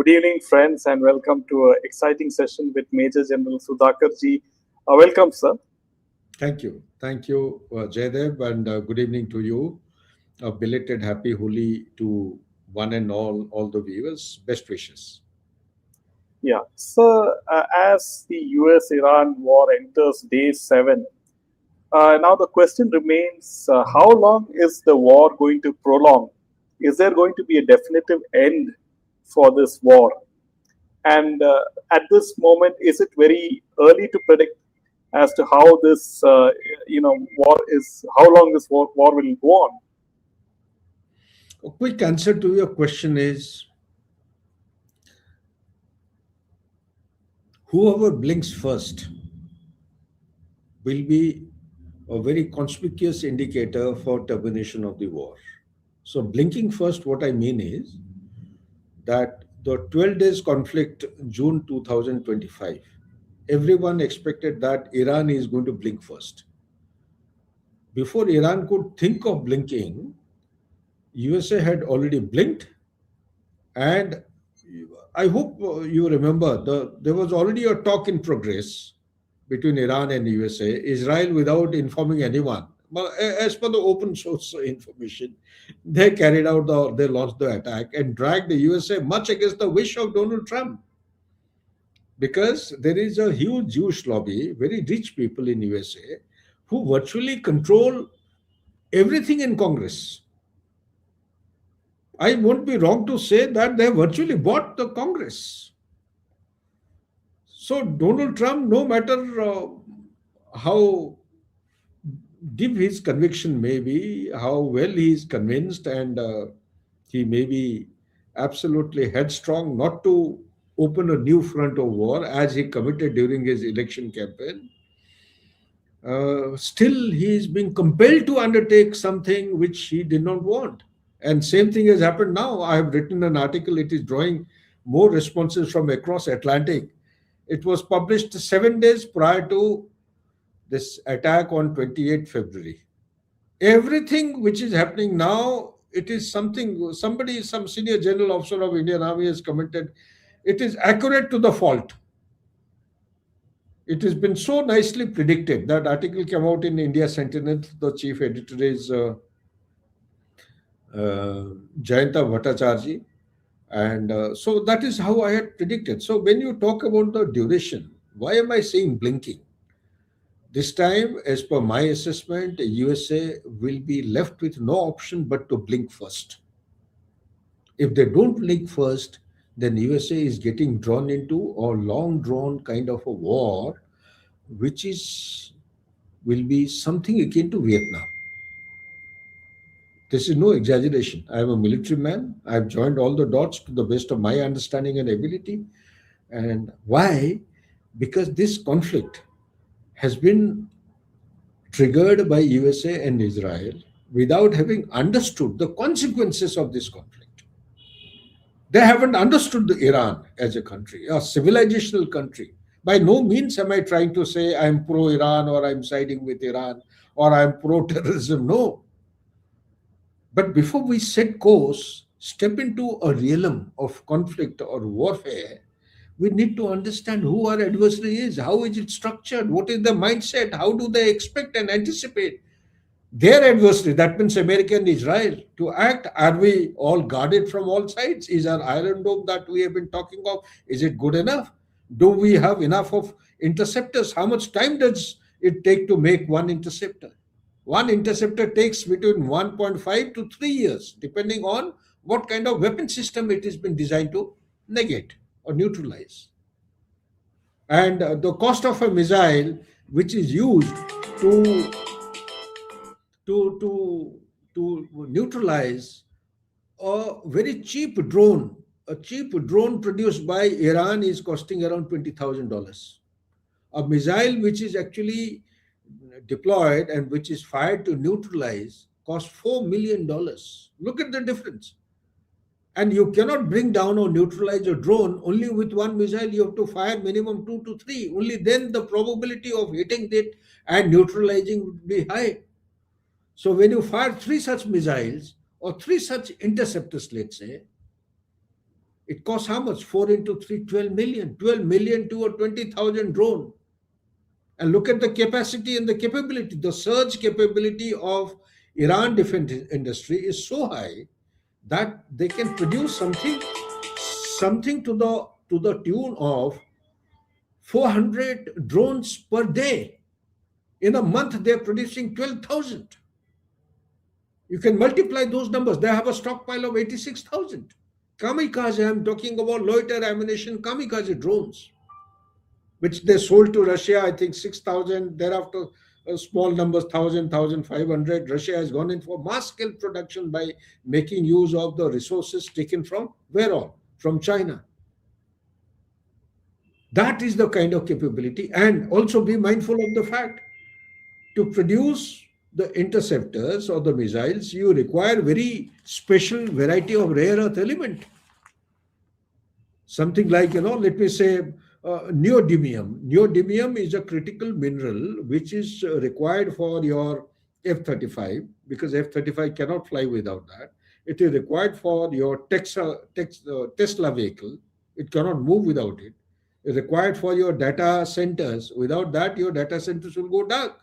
Good evening, friends, and welcome to an exciting session with Major General Sudhakar Jee. Welcome, sir. Thank you. Thank you, Jaydev, and good evening to you. A belated happy Holi to one and all the viewers. Best wishes. Yeah, sir, as the US Iran war enters day seven, now the question remains how long is the war going to prolong? Is there going to be a definitive end for this war? And at this moment, is it very early to predict as to how this, war is, how long this war will go on? A quick answer to your question is whoever blinks first will be a very conspicuous indicator for termination of the war. So, blinking first, what I mean is that the 12 days conflict, June 2025, everyone expected that Iran is going to blink first. Before Iran could think of blinking, USA had already blinked, and I hope you remember there was already a talk in progress between Iran and USA. Israel, without informing anyone, but as per the open source information, they launched the attack and dragged the USA much against the wish of Donald Trump, because there is a huge Jewish lobby, very rich people in USA, who virtually control everything in Congress. I won't be wrong to say that they virtually bought the Congress. So Donald Trump, no matter how deep his conviction may be, how well he is convinced, and he may be absolutely headstrong not to open a new front of war as he committed during his election campaign, still he is being compelled to undertake something which he did not want. And same thing has happened now. I have written an article. It is drawing more responses from across Atlantic. It was published 7 days prior to this attack on 28th February. Everything which is happening now, it is something, some senior general officer of Indian Army has commented, it is accurate to the fault. It has been so nicely predicted. That article came out in India Sentinel. The chief editor is Jayanta Bhattacharjee. And so that is how I had predicted. So when you talk about the duration, why am I saying blinking? This time, as per my assessment, USA will be left with no option but to blink first. If they don't blink first, then USA is getting drawn into a long drawn kind of a war, which is will be something akin to Vietnam. This is no exaggeration. I am a military man. I have joined all the dots to the best of my understanding and ability. And why? Because this conflict has been triggered by USA and Israel without having understood the consequences of this conflict. They haven't understood the Iran as a country, a civilizational country. By no means am I trying to say I'm pro Iran or I'm siding with Iran or I'm pro terrorism. No. But before we set course, step into a realm of conflict or warfare, we need to understand who our adversary is, how is it structured, what is the mindset, how do they expect and anticipate their adversary, that means America and Israel, to act. Are we all guarded from all sides? Is our Iron Dome that we have been talking of, is it good enough? Do we have enough of interceptors? How much time does it take to make one interceptor? One interceptor takes between 1.5 to 3 years, depending on what kind of weapon system it has been designed to negate or neutralize. And the cost of a missile which is used to to to to neutralize a very cheap drone. A cheap drone produced by Iran is costing around $20,000. A missile which is actually deployed and which is fired to neutralize costs $4 million. Look at the difference. And you cannot bring down or neutralize a drone only with one missile. You have to fire minimum two to three. Only then the probability of hitting it and neutralizing would be high. So when you fire three such missiles or three such interceptors, let's say, It costs how much? 4 into 3, 12 million. 12 million to a 20,000 drone. And look at the capacity and the capability. The surge capability of Iran defense industry is so high that they can produce something to the tune of 400 drones per day. In a month, they're producing 12,000. You can multiply those numbers. They have a stockpile of 86,000. Kamikaze, I'm talking about loiter ammunition, kamikaze drones, which they sold to Russia, I think 6,000. Thereafter, small numbers, 1,000, 1,500. Russia has gone in for mass scale production by making use of the resources taken from where all? From China. That is the kind of capability. And also be mindful of the fact, to produce the interceptors or the missiles, you require very special variety of rare earth element. Something like, let me say, neodymium. Neodymium is a critical mineral which is required for your F-35, because F-35 cannot fly without that. It is required for your Tesla vehicle. It cannot move without it. It's required for your data centers. Without that, your data centers will go dark.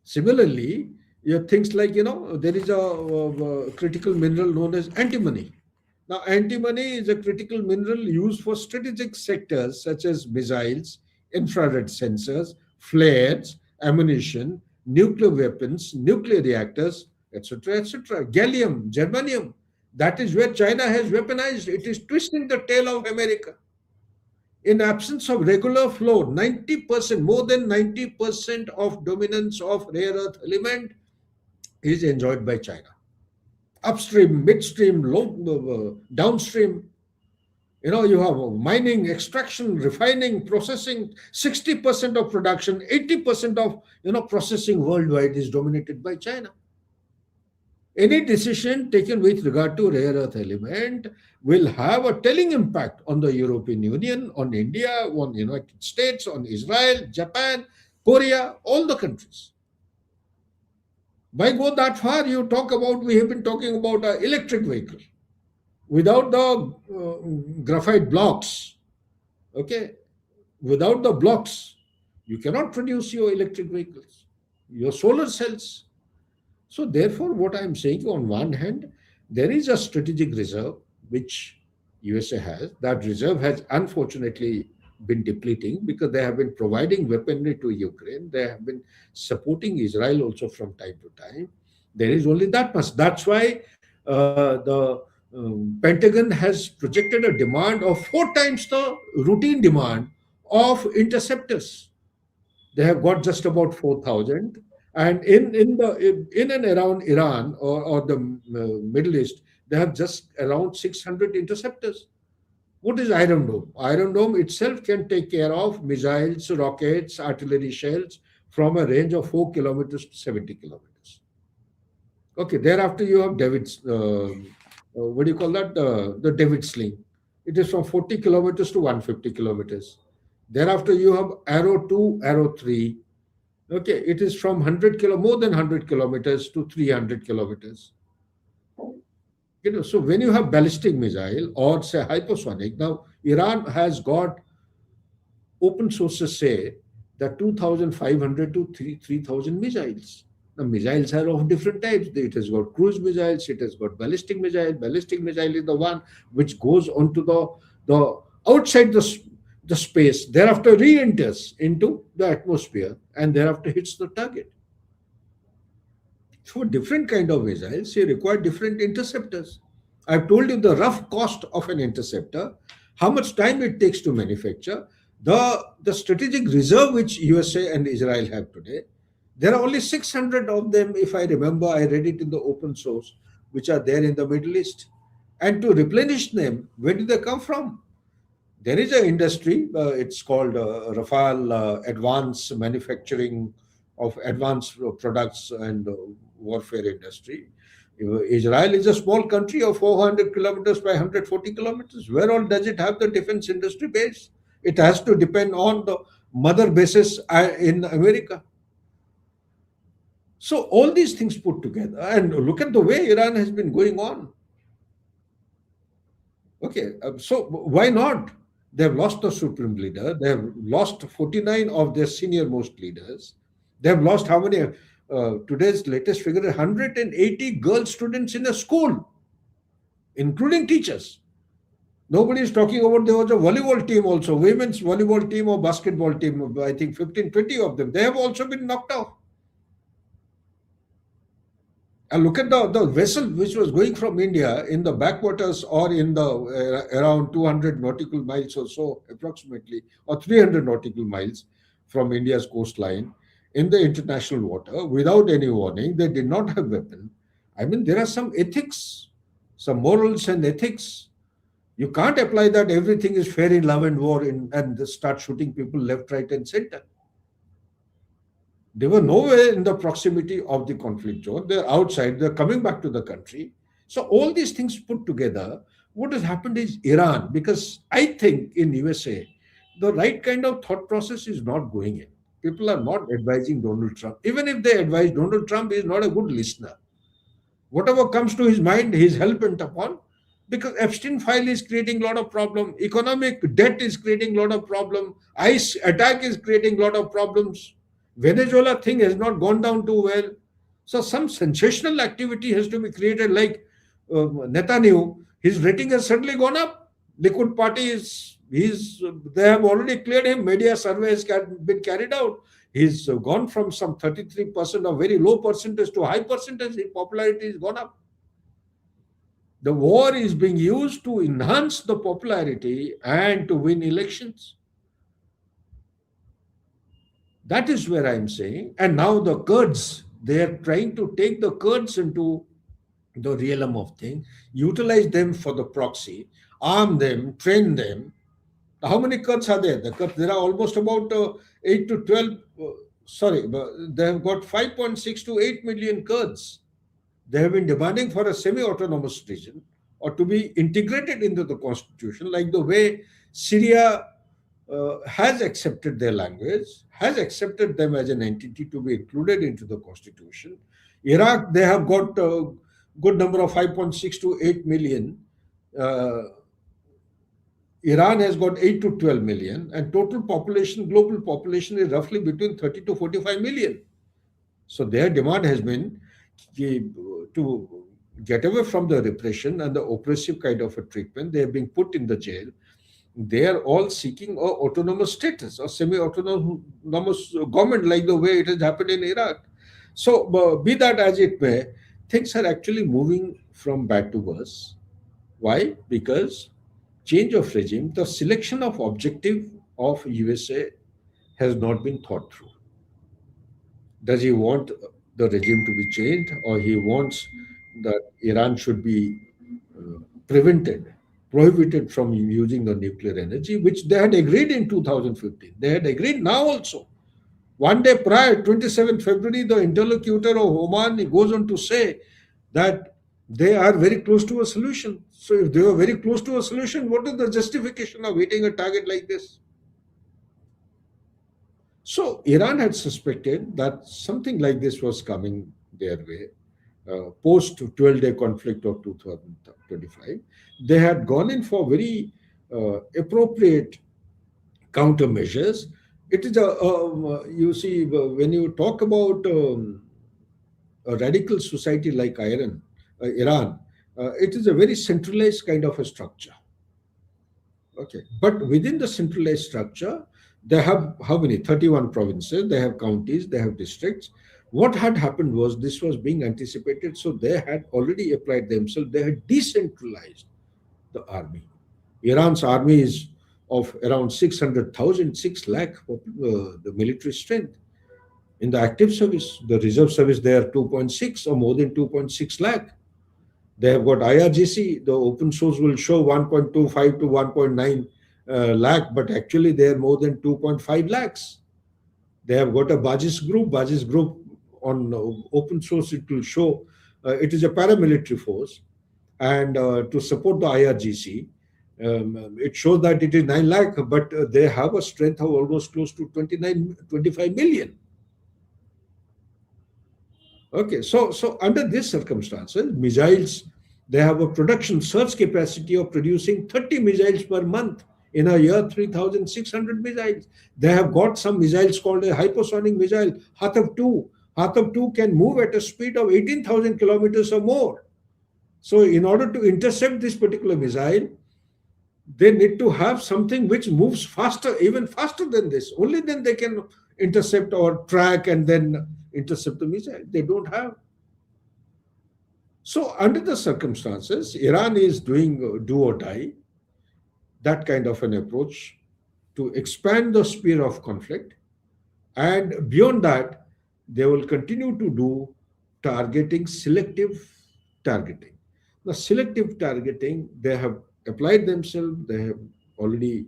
Similarly, you things like, there is a critical mineral known as antimony. Now, antimony is a critical mineral used for strategic sectors such as missiles, infrared sensors, flares, ammunition, nuclear weapons, nuclear reactors, etc., etc. Gallium, germanium, that is where China has weaponized. It is twisting the tail of America. In absence of regular flow, 90%, more than 90% of dominance of rare earth element is enjoyed by China. Upstream, midstream, downstream, you have mining, extraction, refining, processing. 60% of production, 80% of processing worldwide is dominated by China. Any decision taken with regard to rare earth element will have a telling impact on the European Union, on India, on United States, on Israel, Japan, Korea, all the countries. Why go that far? We have been talking about an electric vehicle. Without the graphite blocks, okay, without the blocks, you cannot produce your electric vehicles, your solar cells. So, therefore, what I am saying, on one hand, there is a strategic reserve which USA has. That reserve has unfortunately been depleting because they have been providing weaponry to Ukraine. They have been supporting Israel also from time to time. There is only that much. That's why the Pentagon has projected a demand of 4 times the routine demand of interceptors. They have got just about 4,000. And in and around Iran, or the Middle East, they have just around 600 interceptors. What is Iron Dome? Iron Dome itself can take care of missiles, rockets, artillery shells from a range of 4 kilometers to 70 kilometers. Okay, thereafter you have David's, what do you call that? The David sling. It is from 40 kilometers to 150 kilometers. Thereafter you have Arrow 2, Arrow 3. Okay, it is from more than 100 kilometers to 300 kilometers. So when you have ballistic missile or say hypersonic, now Iran has got, open sources say that 2,500 to 3,000 missiles. Now missiles are of different types. It has got cruise missiles, it has got ballistic missile. Ballistic missile is the one which goes onto the outside the space, thereafter re-enters into the atmosphere and thereafter hits the target. For different kind of missiles, you require different interceptors. I've told you the rough cost of an interceptor, how much time it takes to manufacture, the strategic reserve which USA and Israel have today. There are only 600 of them, if I remember, I read it in the open source, which are there in the Middle East. And to replenish them, where do they come from? There is an industry, it's called Rafale Advanced Manufacturing of Advanced Products and Warfare Industry. Israel is a small country of 400 kilometers by 140 kilometers. Where all does it have the defense industry base? It has to depend on the mother bases in America. So all these things put together, and look at the way Iran has been going on. Okay, so why not? They have lost the supreme leader. They have lost 49 of their senior most leaders. They have lost how many? Today's latest figure, 180 girl students in a school, including teachers. Nobody is talking about there was a volleyball team also, women's volleyball team or basketball team. I think 15, 20 of them. They have also been knocked off. And look at the vessel which was going from India in the backwaters or in the around 200 nautical miles or so, approximately, or 300 nautical miles from India's coastline in the international water without any warning. They did not have weapon. I mean, there are some ethics, some morals and ethics. You can't apply that everything is fair in love and war and start shooting people left, right, and center. They were nowhere in the proximity of the conflict zone. They're outside, they're coming back to the country. So all these things put together, what has happened is Iran, because I think in USA, the right kind of thought process is not going in. People are not advising Donald Trump. Even if they advise Donald Trump, is not a good listener. Whatever comes to his mind, he's hell bent upon. Because Epstein file is creating a lot of problem. Economic debt is creating a lot of problem. ICE attack is creating a lot of problems. Venezuela thing has not gone down too well. So some sensational activity has to be created. Like Netanyahu, his rating has suddenly gone up. Likud party is he's they have already cleared him. Media survey has been carried out. He's gone from some 33% or very low percentage to high percentage. His popularity has gone up. The war is being used to enhance the popularity and to win elections. That is where I'm saying. And now the Kurds, they are trying to take the Kurds into the realm of things, utilize them for the proxy, arm them, train them. How many Kurds are there? The Kurds, there are almost about 8 to 12, sorry, they have got 5.6 to 8 million Kurds. They have been demanding for a semi autonomous region or to be integrated into the constitution, like the way Syria has accepted their language, has accepted them as an entity to be included into the constitution. Iraq, they have got a good number of 5.6 to 8 million. Uh, Iran has got 8 to 12 million, and total population, global population is roughly between 30 to 45 million. So their demand has been to get away from the repression and the oppressive kind of a treatment. They are being put in the jail. They are all seeking a autonomous status or semi-autonomous government, like the way it has happened in Iraq. So, be that as it may, things are actually moving from bad to worse. Why? Because change of regime, the selection of objective of USA has not been thought through. Does he want the regime to be changed, or he wants that Iran should be prevented, prohibited from using the nuclear energy, which they had agreed in 2015. They had agreed now also. One day prior, 27th February, the interlocutor of Oman goes on to say that they are very close to a solution. So if they were very close to a solution, what is the justification of hitting a target like this? So Iran had suspected that something like this was coming their way. Post 12-day conflict of 2025, they had gone in for very appropriate countermeasures. It is you see, when you talk about a radical society like Iran, it is a very centralized kind of a structure. Okay. But within the centralized structure, they have how many? 31 provinces, they have counties, they have districts. What had happened was this was being anticipated, so they had already applied themselves, they had decentralized the army. Iran's army is of around 600,000, 6 lakh, the military strength. In the active service, the reserve service, they are 2.6 or more than 2.6 lakh. They have got IRGC, the open source will show 1.25 to 1.9 lakh, but actually they are more than 2.5 lakhs. They have got a Bajis group on open source, it will show it is a paramilitary force. And to support the IRGC, it shows that it is 9 lakh, but they have a strength of almost close to 25 million. Okay, so under these circumstances, missiles They have a production surge capacity of producing 30 missiles per month. In a year, 3,600 missiles. They have got some missiles called a hypersonic missile, Hathaf 2. Hathaf 2 can move at a speed of 18,000 kilometers or more. So, in order to intercept this particular missile, they need to have something which moves faster, even faster than this. Only then they can intercept or track and then intercept the missile. They don't have. So, under the circumstances, Iran is doing do or die, that kind of an approach to expand the sphere of conflict. And beyond that, they will continue to do targeting, selective targeting. The selective targeting, they have applied themselves, they have already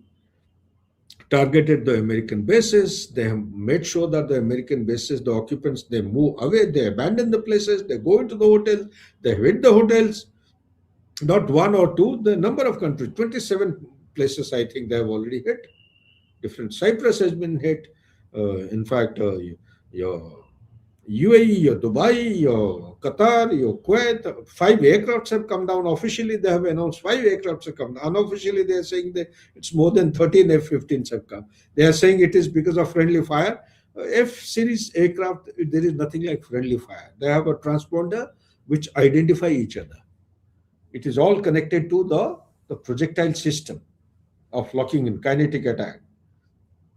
targeted the American bases. They have made sure that the American bases, the occupants, they move away, they abandon the places, they go into the hotels, they hit the hotels, not one or two, the number of countries, 27 places I think they have already hit. Different Cyprus has been hit. In fact, your UAE, your Dubai, your Qatar, your Kuwait, 5 aircrafts have come down. Officially, they have announced 5 aircrafts have come down. Unofficially, they are saying that it's more than 13 F-15s have come. They are saying it is because of friendly fire. F-series aircraft, there is nothing like friendly fire. They have a transponder which identify each other. It is all connected to the projectile system of locking in kinetic attack.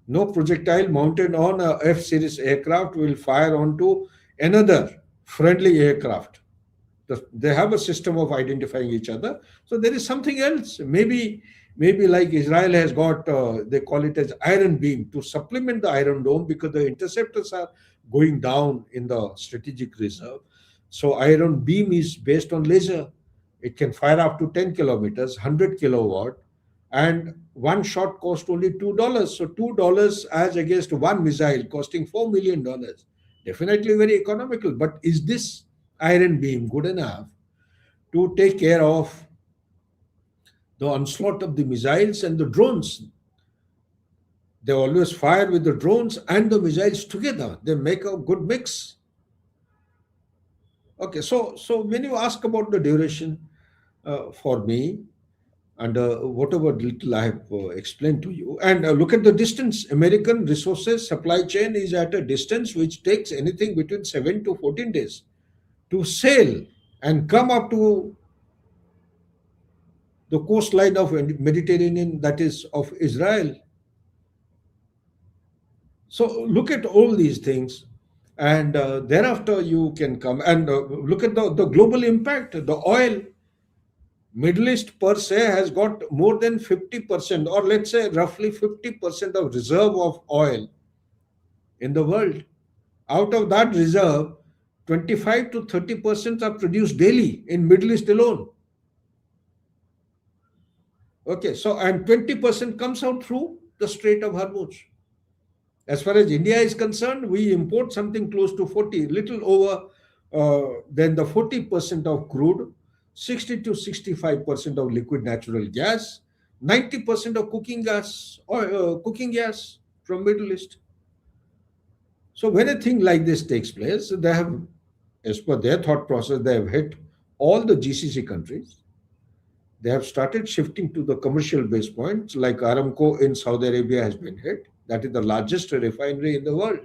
No projectile mounted on a F series aircraft will fire onto another friendly aircraft. They have a system of identifying each other. So there is something else. Maybe like Israel has got, they call it as iron beam to supplement the iron dome because the interceptors are going down in the strategic reserve. So iron beam is based on laser. It can fire up to 10 kilometers, 100 kilowatt, and one shot cost only $2. So $2 as against one missile costing $4 million. Definitely very economical. But is this iron beam good enough to take care of the onslaught of the missiles and the drones? They always fire with the drones and the missiles together. They make a good mix. Okay, so when you ask about the duration, for me, and whatever little I have explained to you, and look at the distance. American resources supply chain is at a distance which takes anything between 7 to 14 days to sail and come up to the coastline of Mediterranean, that is of Israel. So look at all these things, and thereafter you can come and look at the global impact. The oil, Middle East per se has got more than 50%, or let's say roughly 50% of reserve of oil in the world. Out of that reserve, 25 to 30% are produced daily in Middle East alone. Okay, so and 20% comes out through the Strait of Hormuz. As far as India is concerned, we import something close to 40, little over than the 40% of crude, 60 to 65% of liquid natural gas, 90% of cooking gas or cooking gas from Middle East. So when a thing like this takes place, they have, as per their thought process, they have hit all the GCC countries. They have started shifting to the commercial base points, like Aramco in Saudi Arabia has been hit. That is the largest refinery in the world.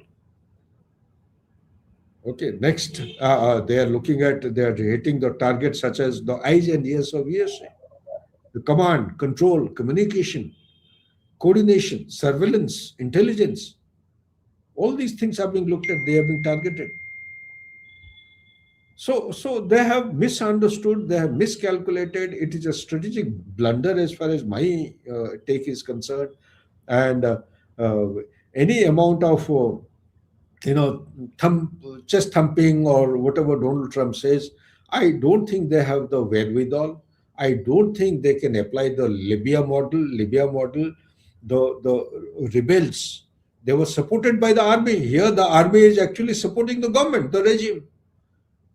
Okay, next, they are looking at, they are hitting the targets such as the eyes and ears of USA. The command, control, communication, coordination, surveillance, intelligence. All these things are being looked at, they are being targeted. So they have misunderstood, they have miscalculated. It is a strategic blunder as far as my take is concerned. And uh, any amount of chest thumping or whatever Donald Trump says, I don't think they have the wherewithal. I don't think they can apply the Libya model. The rebels, they were supported by the army. Here, the army is actually supporting the government, the regime.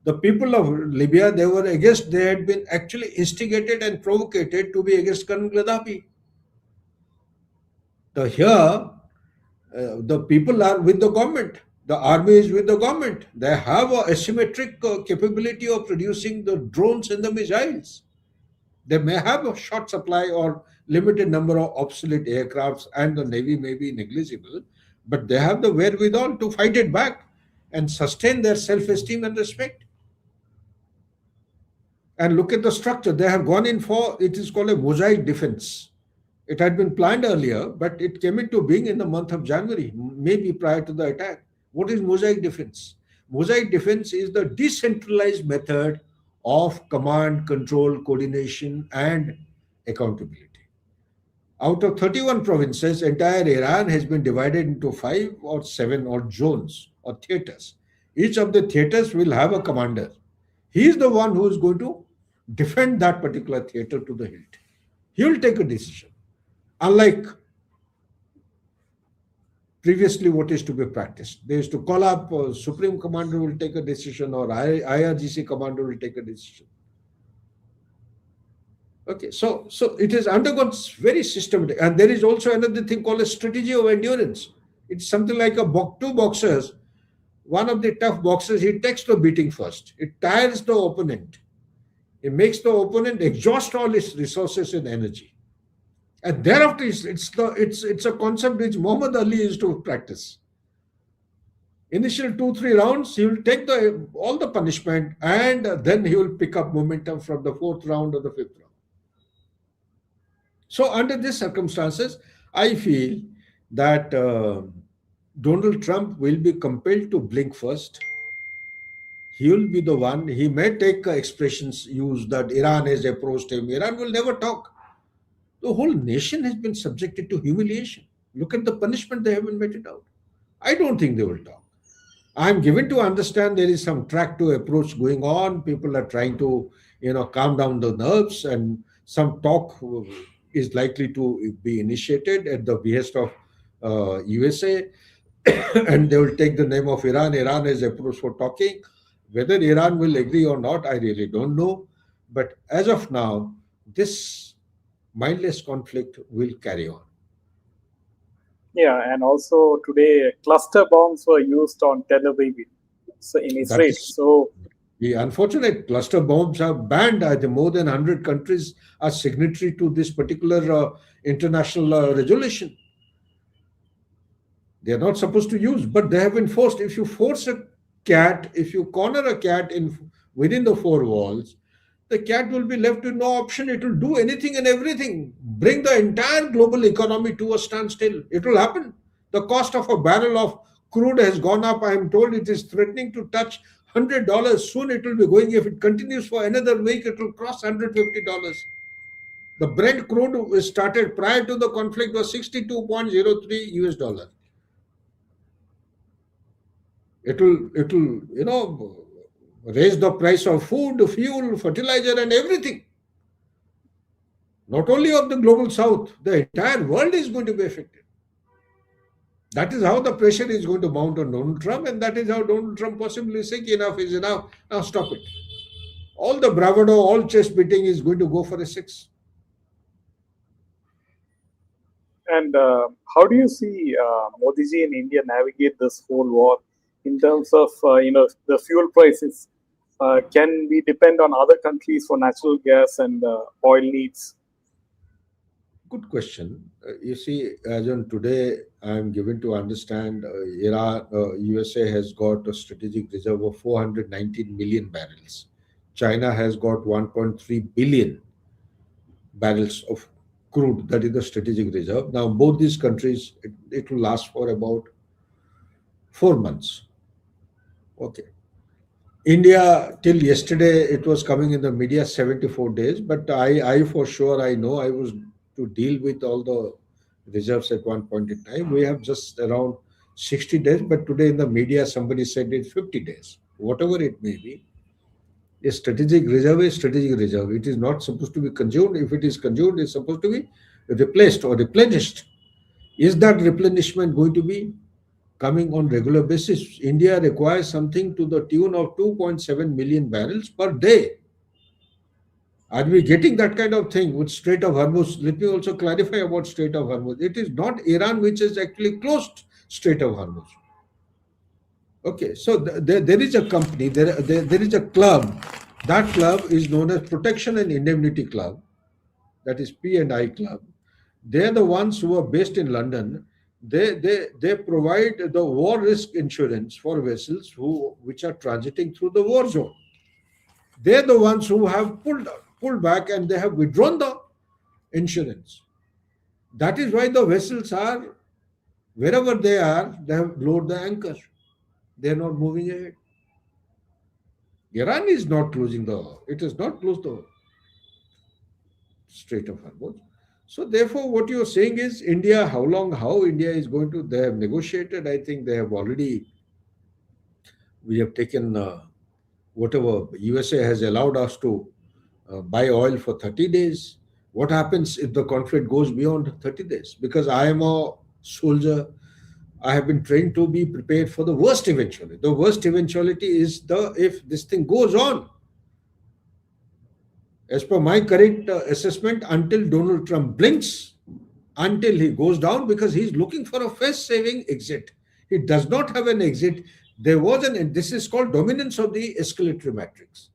The people of Libya, they were against, they had been actually instigated and provoked to be against Colonel Gaddafi. Here, the people are with the government. The army is with the government. They have a asymmetric capability of producing the drones and the missiles. They may have a short supply or limited number of obsolete aircrafts, and the navy may be negligible, but they have the wherewithal to fight it back and sustain their self-esteem and respect. And look at the structure. They have gone in for, it is called a mosaic defense. It had been planned earlier, but it came into being in the month of January, maybe prior to the attack. What is mosaic defense? Mosaic defense is the decentralized method of command, control, coordination, and accountability. Out of 31 provinces, entire Iran has been divided into five or seven or zones or theaters. Each of the theaters will have a commander. He is the one who is going to defend that particular theater to the hilt. He will take a decision. Unlike previously what is to be practiced, they used to call up, Supreme Commander will take a decision, or IRGC Commander will take a decision. Okay, so it has undergone very systematic, and there is also another thing called a strategy of endurance. It's something like two boxers. One of the tough boxers, he takes the beating first. It tires the opponent. It makes the opponent exhaust all his resources and energy. And thereafter, it's a concept which Muhammad Ali used to practice. Initial 2 3 rounds, he will take all the punishment, and then he will pick up momentum from the fourth round or the fifth round. So, under these circumstances, I feel that Donald Trump will be compelled to blink first. He will be the one. He may take expressions used that Iran has approached him. Iran will never talk. The whole nation has been subjected to humiliation. Look at the punishment they have been meted out. I don't think they will talk. I'm given to understand there is some track to approach going on. People are trying to, calm down the nerves, and some talk is likely to be initiated at the behest of USA, and they will take the name of Iran. Iran has approached for talking. Whether Iran will agree or not, I really don't know. But as of now, this mindless conflict will carry on. Yeah, and also today cluster bombs were used on Tel Aviv, so in That Israel. is So the unfortunate. Cluster bombs are banned. I think more than 100 countries are signatory to this particular international resolution. They are not supposed to use, but they have been forced. If you force a cat, if you corner a cat in within the four walls, the cat will be left with no option. It will do anything and everything, bring the entire global economy to a standstill. It will happen. The cost of a barrel of crude has gone up. I am told it is threatening to touch $100. Soon it will be going. If it continues for another week, it will cross $150. The Brent crude was started prior to the conflict was 62.03 US dollar. It will raise the price of food, fuel, fertilizer, and everything. Not only of the global south, the entire world is going to be affected. That is how the pressure is going to mount on Donald Trump, and that is how Donald Trump possibly is saying enough is enough. Now stop it. All the bravado, all chest beating is going to go for a six. and how do you see Modi ji in India navigate this whole war in terms of the fuel prices? Can we depend on other countries for natural gas and oil needs? Good question. You see, as on today, I am given to understand Iran, USA has got a strategic reserve of 419 million barrels. China has got 1.3 billion barrels of crude, that is the strategic reserve. Now, both these countries, it will last for about 4 months. Okay. India, till yesterday, it was coming in the media 74 days, but I for sure, I know I was to deal with all the reserves at one point in time. We have just around 60 days, but today in the media, somebody said it's 50 days. Whatever it may be, a strategic reserve is strategic reserve. It is not supposed to be consumed. If it is consumed, it's supposed to be replaced or replenished. Is that replenishment going to be coming on regular basis? India requires something to the tune of 2.7 million barrels per day. Are we getting that kind of thing with Strait of Hormuz? Let me also clarify about Strait of Hormuz. It is not Iran which has actually closed Strait of Hormuz. Okay, so there is a company, there is a club. That club is known as Protection and Indemnity Club, that is P&I Club. They're the ones who are based in London. They provide the war risk insurance for vessels which are transiting through the war zone. They're the ones who have pulled back and they have withdrawn the insurance. That is why the vessels are wherever they have lowered the anchor. They are not moving ahead. Iran is not closing it has not closed the Strait of Hormuz. So therefore, what you are saying is India, how India is going to, they have negotiated. I think they have already, we have taken whatever USA has allowed us to buy oil for 30 days. What happens if the conflict goes beyond 30 days? Because I am a soldier, I have been trained to be prepared for the worst eventuality. The worst eventuality is the if this thing goes on. As per my current assessment, until Donald Trump blinks, until he goes down, because he's looking for a face-saving exit. He does not have an exit. There was this is called dominance of the escalatory matrix.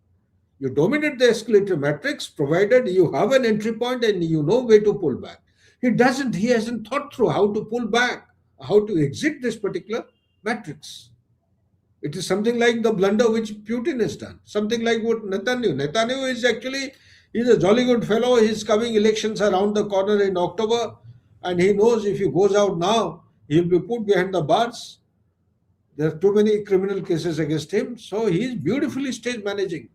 You dominate the escalator matrix provided you have an entry point and you know where to pull back. He hasn't thought through how to pull back, how to exit this particular matrix. It is something like the blunder which Putin has done, something like what Netanyahu. Netanyahu is actually, he's a jolly good fellow. His coming elections are around the corner in October, and he knows if he goes out now, he'll be put behind the bars. There are too many criminal cases against him, so he's beautifully stage managing.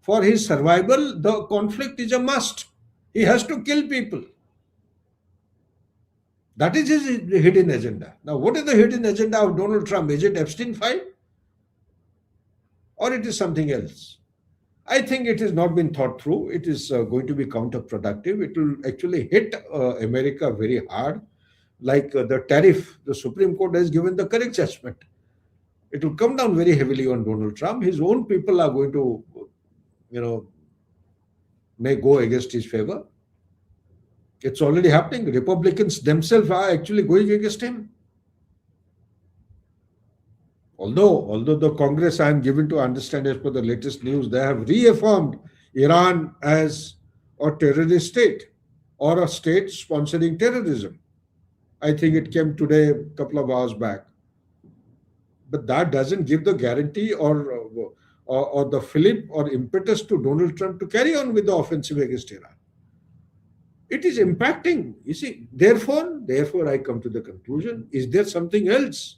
For his survival, the conflict is a must. He has to kill people. That is his hidden agenda. Now, what is the hidden agenda of Donald Trump? Is it Epstein file or it is something else? I think it has not been thought through. It is going to be counterproductive. It will actually hit America very hard. Like the tariff, the Supreme Court has given the correct judgment. It will come down very heavily on Donald Trump. His own people are going to, you know, may go against his favor. It's already happening. Republicans themselves are actually going against him. Although the Congress, I am given to understand as per the latest news, they have reaffirmed Iran as a terrorist state or a state sponsoring terrorism. I think it came today, a couple of hours back. But that doesn't give the guarantee or the fillip or impetus to Donald Trump to carry on with the offensive against Iran. It is impacting. You see, therefore, I come to the conclusion: is there something else?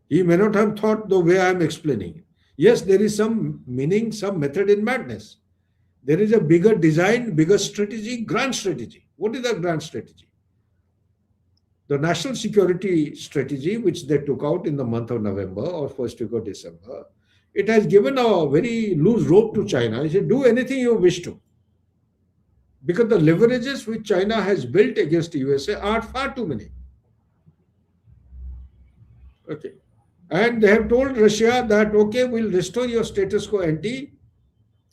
He may not have thought the way I am explaining. Yes, there is some meaning, some method in madness. There is a bigger design, bigger strategy, grand strategy. What is the grand strategy? The national security strategy, which they took out in the month of November or first week of December, it has given a very loose rope to China. It said, do anything you wish to. Because the leverages which China has built against the USA are far too many. Okay. And they have told Russia that, okay, we'll restore your status quo ante.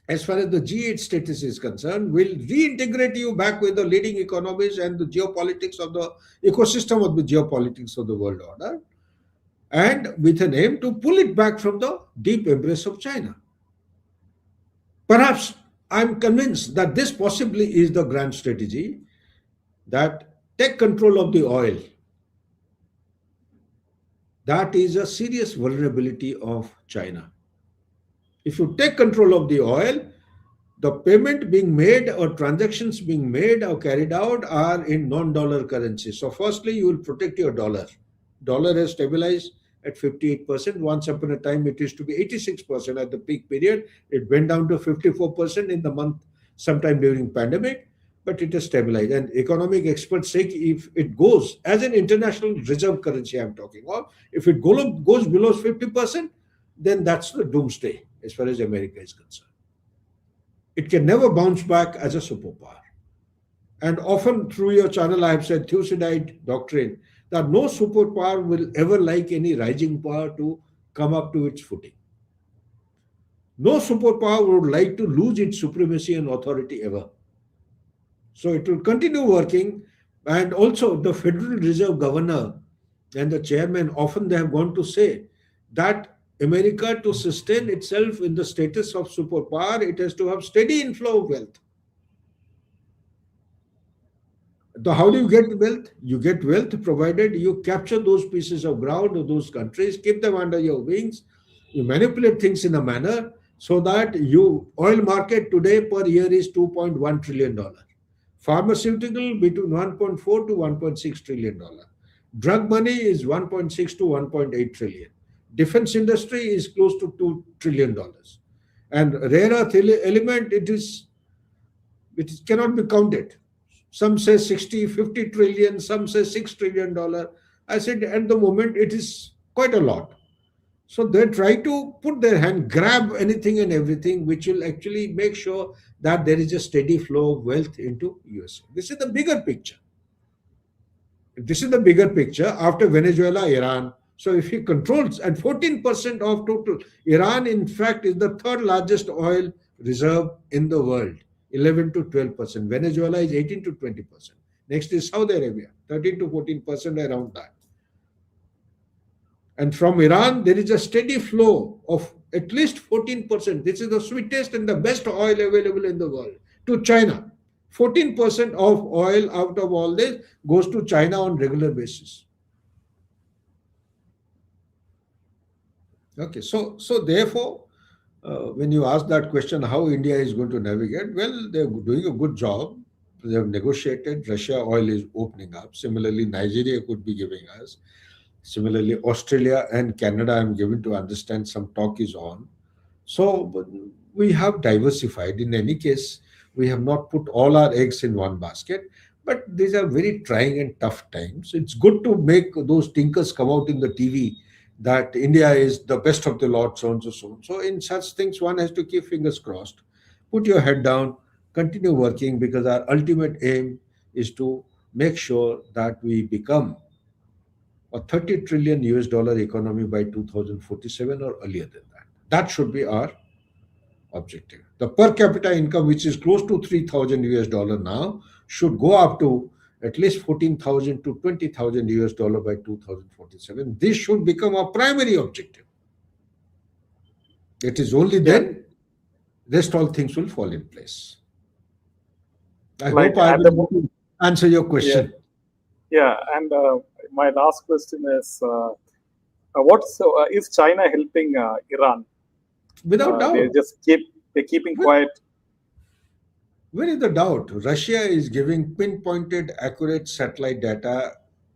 As far as the G8 status is concerned, we'll reintegrate you back with the leading economies and the geopolitics of the ecosystem of the geopolitics of the world order, and with an aim to pull it back from the deep embrace of China. Perhaps I'm convinced that this possibly is the grand strategy, that take control of the oil. That is a serious vulnerability of China. If you take control of the oil, the payment being made or transactions being made or carried out are in non-dollar currency. So firstly, you will protect your dollar. Dollar has stabilized at 58%. Once upon a time, it used to be 86% at the peak period. It went down to 54% in the month, sometime during pandemic, but it has stabilized. And economic experts say if it goes as an international reserve currency, I'm talking of, if it goes below 50%, then that's the doomsday as far as America is concerned. It can never bounce back as a superpower. And often through your channel, I have said Thucydide doctrine that no superpower will ever like any rising power to come up to its footing. No superpower would like to lose its supremacy and authority ever. So it will continue working. And also the Federal Reserve Governor and the chairman, often they have gone to say that America, to sustain itself in the status of superpower, it has to have steady inflow of wealth. So how do you get wealth? You get wealth provided you capture those pieces of ground of those countries, keep them under your wings, you manipulate things in a manner so that you oil market today per year is $2.1 trillion. Pharmaceutical between 1.4 to 1.6 trillion dollar. Drug money is 1.6 to 1.8 trillion. Defense industry is close to $2 trillion. And rare earth element, it cannot be counted. Some say 60, 50 trillion, some say $6 trillion. I said at the moment it is quite a lot. So they try to put their hand, grab anything and everything, which will actually make sure that there is a steady flow of wealth into USA. This is the bigger picture. This is the bigger picture after Venezuela, Iran. So if he controls, and 14% of total, Iran in fact is the third largest oil reserve in the world, 11 to 12%. Venezuela is 18 to 20%. Next is Saudi Arabia, 13 to 14% around that. And from Iran, there is a steady flow of at least 14%. This is the sweetest and the best oil available in the world to China. 14% of oil out of all this goes to China on regular basis. Okay, so therefore, when you ask that question, how India is going to navigate, well, they're doing a good job. They have negotiated. Russia oil is opening up. Similarly, Nigeria could be giving us. Similarly, Australia and Canada, I'm given to understand some talk is on. So but we have diversified. In any case, we have not put all our eggs in one basket. But these are very trying and tough times. It's good to make those tinkers come out in the TV that India is the best of the lot, so and so, so on. So in such things, one has to keep fingers crossed. Put your head down, continue working because our ultimate aim is to make sure that we become a 30 trillion US dollar economy by 2047 or earlier than that. That should be our objective. The per capita income, which is close to 3,000 US dollar now, should go up to at least 14,000 to 20,000 US dollar by 2047. This should become our primary objective. It is only Yeah, then rest all things will fall in place. I like hope I at the will answer your yeah, question. yeah, and my last question is, is China helping Iran? Without They doubt. just they're keeping With, quiet. where is the doubt? Russia is giving pinpointed, accurate satellite data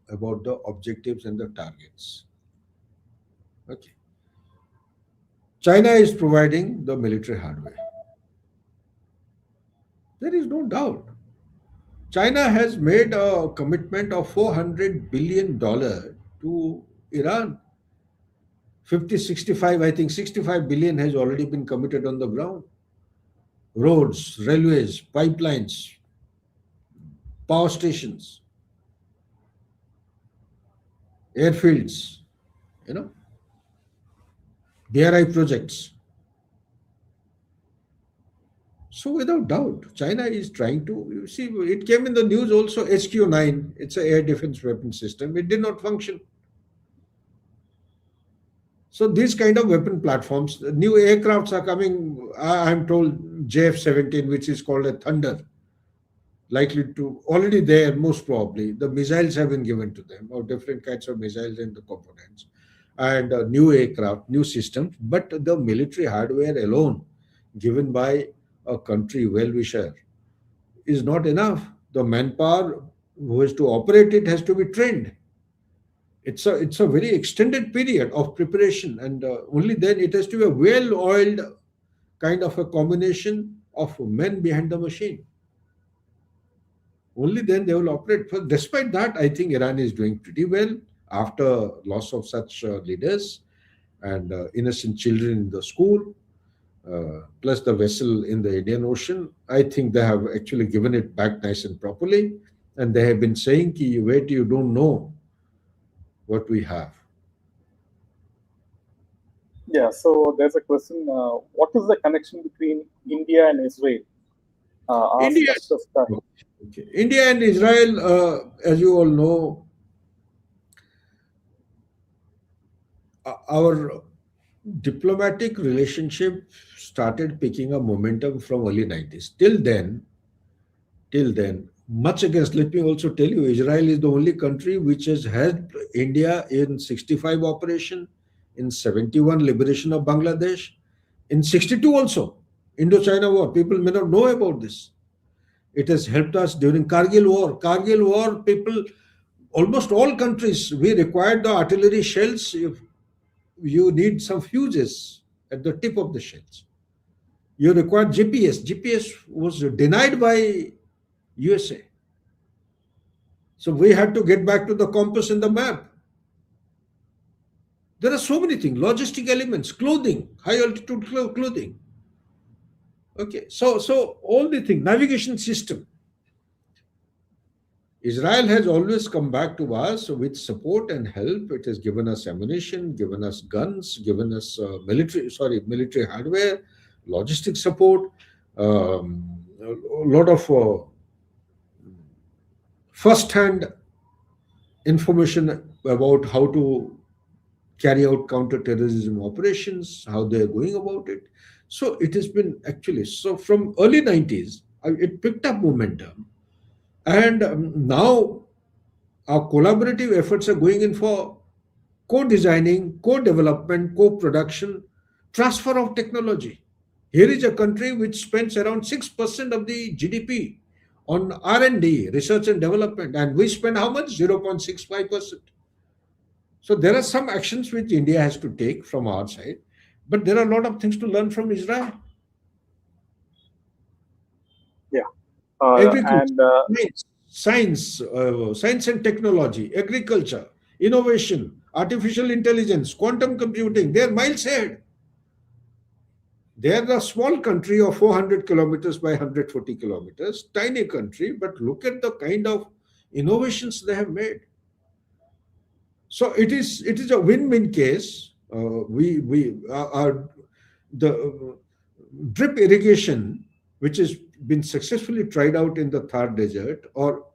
about the objectives and the targets. Okay. China is providing the military hardware. There is no doubt. China has made a commitment of $400 billion to Iran. 50, 65, I think 65 billion has already been committed on the ground. Roads, railways, pipelines, power stations, airfields, you know, BRI projects. So without doubt, China is trying to, you see, it came in the news also, SQ-9, it's an air defense weapon system. It did not function. So these kind of weapon platforms, new aircrafts are coming. I'm told JF-17, which is called a Thunder, likely to already there most probably. The missiles have been given to them, or different kinds of missiles and the components, and new aircraft, new systems. But the military hardware alone, given by a country well-wisher, is not enough. The manpower who has to operate it has to be trained. It's a very extended period of preparation, and only then it has to be a well-oiled kind of a combination of men behind the machine. Only then they will operate. But despite that, I think Iran is doing pretty well after loss of such leaders and innocent children in the school, plus the vessel in the Indian Ocean. I think they have actually given it back nice and properly, and they have been saying, "Ki, wait, you don't know what we have." Yeah, so there's a question: what is the connection between India and Israel? Ask India, Mr. Star. okay. India and Israel, as you all know, our diplomatic relationship started picking up momentum from early 90s. Till then, much against, let me also tell you, Israel is the only country which has helped India in 65 operation, in 71 liberation of Bangladesh, in 62 also, Indo-China war. People may not know about this. It has helped us during Kargil war. Kargil war, people, almost all countries, we required the artillery shells. If you need some fuses at the tip of the shells. You required GPS. GPS was denied by USA. So we had to get back to the compass and the map. There are so many things, logistic elements, clothing, high altitude clothing. Okay, so all the things, navigation system. Israel has always come back to us with support and help. It has given us ammunition, given us guns, given us military hardware, logistic support, a lot of first-hand information about how to carry out counter-terrorism operations, how they are going about it. So it has been actually, so from early 90s, it picked up momentum, and now our collaborative efforts are going in for co-designing, co-development, co-production, transfer of technology. Here is a country which spends around 6% of the GDP on R&D, research and development, and we spend how much? 0.65%. So there are some actions which India has to take from our side, but there are a lot of things to learn from Israel. Yeah. Agriculture, And science and technology, agriculture, innovation, artificial intelligence, quantum computing, they are miles ahead. They are a small country of 400 kilometers by 140 kilometers, tiny country, but look at the kind of innovations they have made. So it is a win-win case. Our the drip irrigation, which has been successfully tried out in the Thar Desert or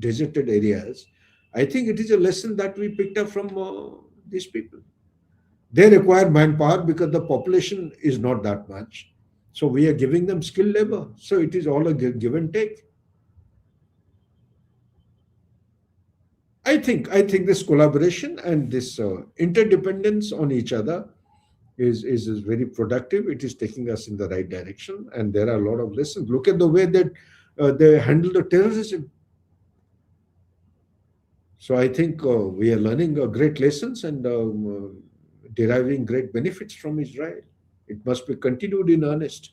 deserted areas, I think it is a lesson that we picked up from these people. They require manpower because the population is not that much. So we are giving them skilled labor. So it is all a give and take. I think this collaboration and this interdependence on each other is very productive. It is taking us in the right direction, and there are a lot of lessons. Look at the way that they handle the terrorism. So I think we are learning great lessons and deriving great benefits from Israel. It must be continued in earnest.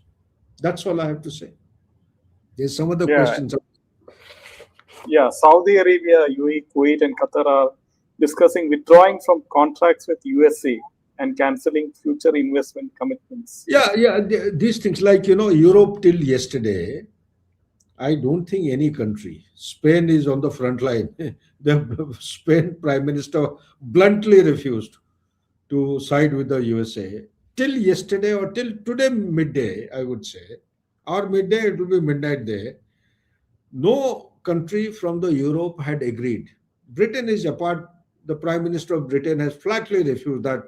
That's all I have to say. There's some other yeah, questions. yeah, Saudi Arabia, UAE, Kuwait, and Qatar are discussing withdrawing from contracts with USA and canceling future investment commitments. Yeah, yeah. These things, like, Europe till yesterday, I don't think any country. Spain is on the front line. The Spain Prime Minister bluntly refused to side with the USA. Till yesterday or till today midday, I would say, or midday, it will be midnight there. No country from the Europe had agreed. Britain is apart. The Prime Minister of Britain has flatly refused that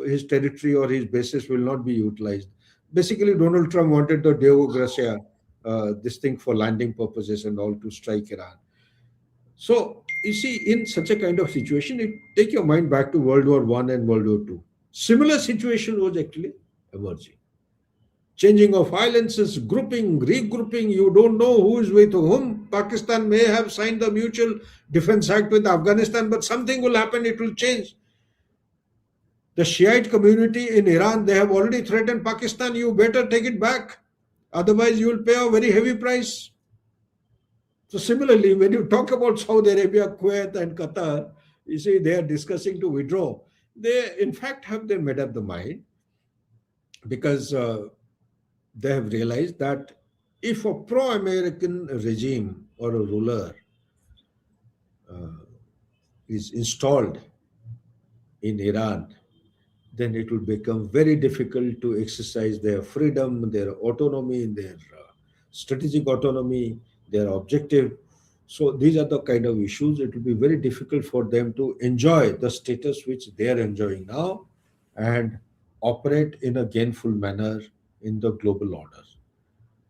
his territory or his bases will not be utilized. Basically, Donald Trump wanted the Deo Gracia, this thing for landing purposes and all, to strike Iran. So you see, in such a kind of situation, it take your mind back to World War One and World War Two. Similar situation was actually emerging. Changing of alliances, grouping, regrouping, you don't know who is with whom. Pakistan may have signed the Mutual Defense Act with Afghanistan, but something will happen, it will change. The Shiite community in Iran, they have already threatened Pakistan, you better take it back. Otherwise, you will pay a very heavy price. So, similarly, when you talk about Saudi Arabia, Kuwait, and Qatar, you see they are discussing to withdraw. They, in fact, have they made up the mind because they have realized that if a pro American regime or a ruler uh, is installed in Iran, then it will become very difficult to exercise their freedom, their autonomy, their strategic autonomy, their objective. So these are the kind of issues. It will be very difficult for them to enjoy the status which they are enjoying now and operate in a gainful manner in the global order.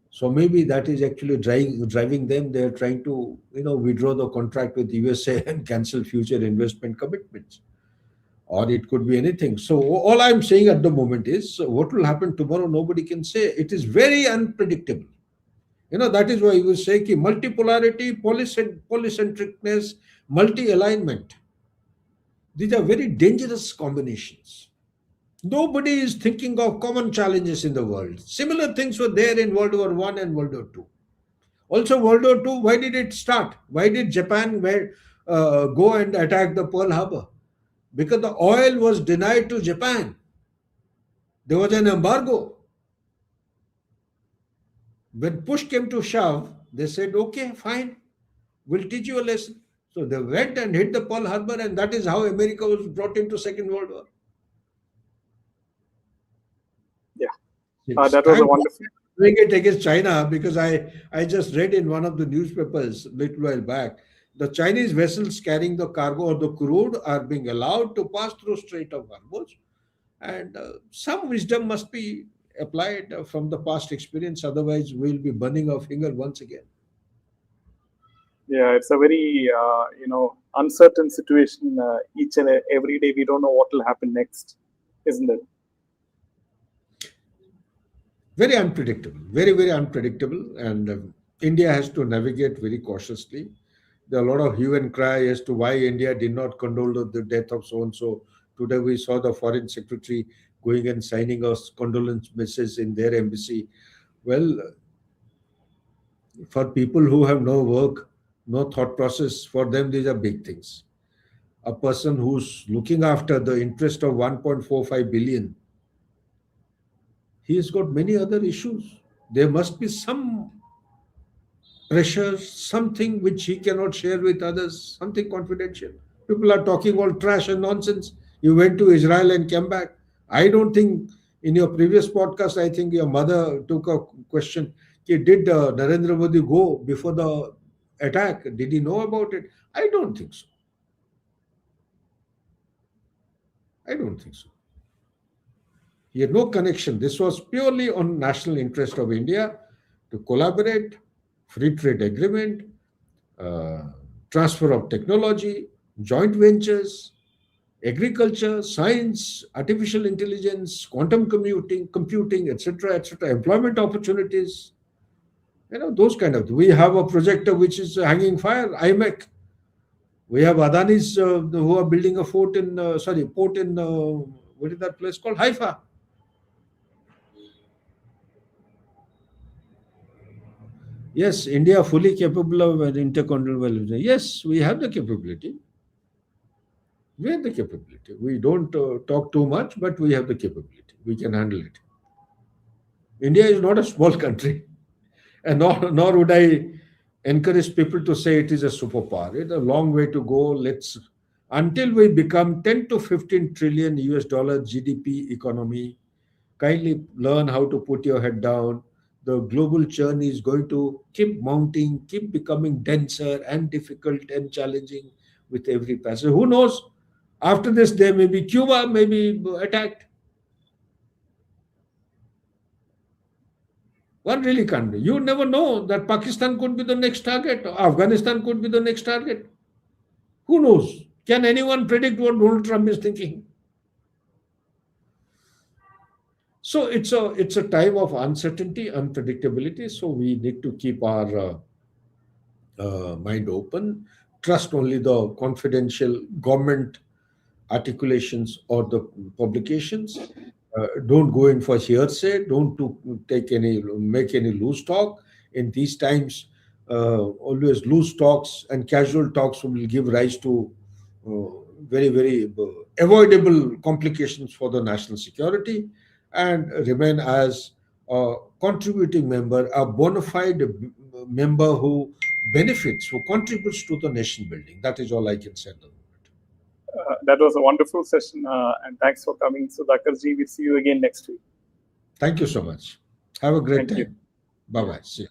So maybe that is actually driving them. They are trying to, withdraw the contract with USA and cancel future investment commitments. Or it could be anything. So all I'm saying at the moment is what will happen tomorrow, nobody can say. It is very unpredictable. That is why you will say ki multipolarity, polycentricness, multi-alignment. These are very dangerous combinations. Nobody is thinking of common challenges in the world. Similar things were there in World War One and World War Two. Also, World War Two, why did it start? Why did Japan go and attack the Pearl Harbor? Because the oil was denied to Japan. There was an embargo. When push came to shove, they said, okay, fine, we'll teach you a lesson. So they went and hit the Pearl Harbor, and that is how America was brought into Second World War. Yeah, It's that was a time wonderful. doing it against China because I just read in one of the newspapers a little while back the Chinese vessels carrying the cargo or the crude are being allowed to pass through Strait of Hormuz, and some wisdom must be applied from the past experience. Otherwise, we'll be burning our finger once again. Yeah, it's a very uncertain situation. Each and every day, we don't know what will happen next, isn't it? Very unpredictable, very, very unpredictable. And India has to navigate very cautiously. There are a lot of hue and cry as to why India did not condole the death of so and so. Today, we saw the foreign secretary going and signing a condolence message in their embassy. Well, for people who have no work, no thought process, for them, these are big things. A person who's looking after the interest of 1.45 billion, he has got many other issues. There must be some pressure, something which he cannot share with others, something confidential. People are talking all trash and nonsense. You went to Israel and came back. I don't think in your previous podcast, I think your mother took a question. Did Narendra Modi go before the attack? Did he know about it? I don't think so. I don't think so. He had no connection. This was purely on national interest of India to collaborate, free trade agreement, uh, transfer of technology, joint ventures, agriculture, science, artificial intelligence, quantum computing, etc., employment opportunities. Those kind of. We have a projector which is hanging fire. IMEC. We have Adanis who are building a port in what is that place called? Haifa. Yes, India fully capable of an intercontinental value. Yes, we have the capability. We have the capability. We don't talk too much, but we have the capability. We can handle it. India is not a small country, and nor would I encourage people to say it is a superpower. It's a long way to go. Let's until we become 10 to 15 trillion US dollar GDP economy. Kindly learn how to put your head down. The global churn is going to keep mounting, keep becoming denser and difficult and challenging with every passage. Who knows? After this, there may be Cuba, may be attacked. One really can't be. You never know that Pakistan could be the next target, or Afghanistan could be the next target. Who knows? Can anyone predict what Donald Trump is thinking? So it's a time of uncertainty, unpredictability. So we need to keep our mind open. Trust only the confidential government articulations or the publications. Don't go in for hearsay. Don't make any loose talk. In these times, always loose talks and casual talks will give rise to very very avoidable complications for the national security, and remain as a contributing member, a bona fide member who benefits, who contributes to the nation building. That is all I can say at the moment. That was a wonderful session, and thanks for coming, Sudhakar Ji. We'll see you again next week. Thank you so much. Have a great Thank you. time. Bye bye. See you.